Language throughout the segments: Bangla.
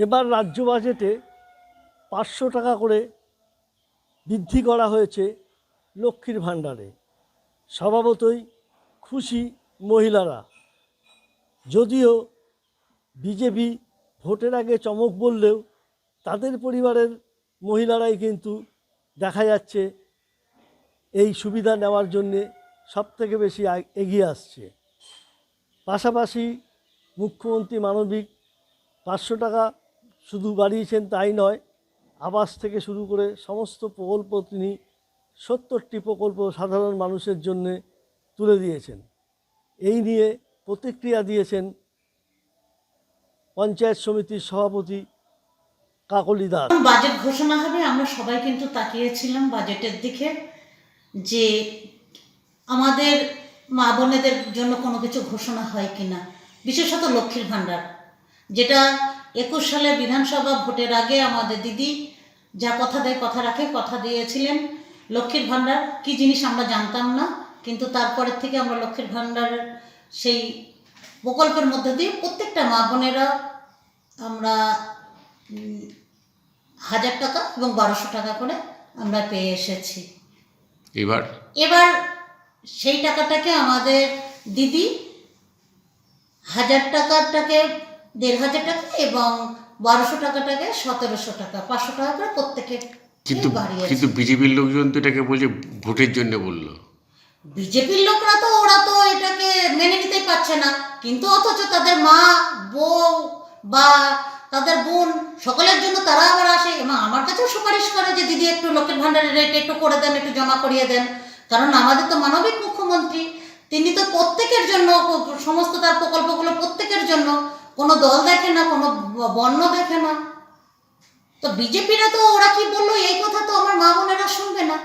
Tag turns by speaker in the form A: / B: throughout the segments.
A: এবার রাজ্য বাজেটে 500 টাকা করে বৃদ্ধি করা হয়েছে লক্ষ্মীর ভাণ্ডারে। স্বভাবতই খুশি মহিলারা, যদিও বিজেপি ভোটের আগে চমক বললেও তাদের পরিবারের মহিলারাই কিন্তু দেখা যাচ্ছে এই সুবিধা নেওয়ার জন্যে সবথেকে বেশি এগিয়ে আসছে। পাশাপাশি মুখ্যমন্ত্রী মানবিক 500 টাকা শুধু বাড়িয়েছেন তাই নয়, আবাস থেকে শুরু করে সমস্ত প্রকল্প তিনি 70টি প্রকল্প সাধারণ মানুষের জন্য তুলে দিয়েছেন। এই নিয়ে প্রতিক্রিয়া দিয়েছেন পঞ্চায়েত সমিতির সভাপতি কাকলি দাস।
B: বাজেট ঘোষণা হবে, আমরা সবাই কিন্তু তাকিয়েছিলাম বাজেটের দিকে যে আমাদের মা বোনেদের জন্য কোনো কিছু ঘোষণা হয় কিনা, বিশেষত লক্ষ্মীর ভাণ্ডার, যেটা 21 সালে বিধানসভা ভোটের আগে আমাদের দিদি যা কথা দেয় কথা রাখে, কথা দিয়েছিলেন। লক্ষ্মীর ভাণ্ডার কী জিনিস আমরা জানতাম না, কিন্তু তারপরের থেকে আমরা লক্ষ্মীর ভাণ্ডারের সেই প্রকল্পের মধ্যে দিয়ে প্রত্যেকটা মা বোনেরা আমরা 1000 টাকা এবং 1200 টাকা করে আমরা পেয়ে এসেছি। এবার সেই টাকাটাকে আমাদের দিদি 1000 টাকাটাকে 1500 টাকা এবং 1200 টাকাটাকে 1700 টাকা, 500 টাকা করে প্রত্যেকে।
C: কিন্তু বিজেপির লোকজন তো এটাকে বলছে ভোটের জন্য বললো।
B: বিজেপির লোকরা তো ওরা তো এটাকে মেনে নিতেই পারছে না, কিন্তু অথচ তাদের মা বউ বা তাদের বোন সকলের জন্য তারা আবার আসে এবং আমার কাছেও সুপারিশ করে যে দিদি একটু লক্ষ্মীর ভাণ্ডারের রেট একটু করে দেন, একটু জমা করিয়ে দেন। কারণ আমাদের তো মানবিক মুখ্যমন্ত্রী, তিনি তো প্রত্যেকের জন্য সমস্ত তার প্রকল্পগুলো প্রত্যেকের জন্য, কোনো দল দেখে না, কোনো বর্ণ দেখে না। তো বিজেপিরা তো ওরা কি বললো এই কথা তো আমার মা বোনেরা শুনবে না,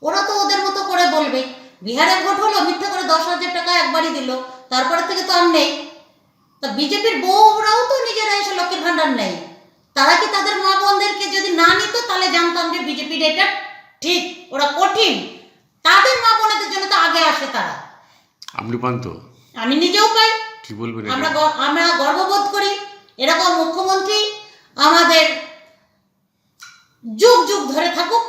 B: ওরা তো ওদের মতো করে বলবে। বিহারে ভোট হলো, মিথ্যা করে 10,000 টাকা একবারই দিল, তারপরে থেকে তো আর নেই। তা বিজেপির বউরাও তো নিজেরা এসে লক্ষ্মীর ভাণ্ডার নেই, তারা কি তাদের মা বোনদেরকে যদি না নিত তাহলে জানতাম যে বিজেপির এটা ঠিক, ওরা কঠিন, তাদের মা বোনদের জন্য তো আগে আসে তারা।
C: আপনি পান তো?
B: আমি নিজেও পাই।
C: কি বলবেন?
B: আমরা গর্ববোধ করি এরকম মুখ্যমন্ত্রী আমাদের যুগ যুগ ধরে থাকুক।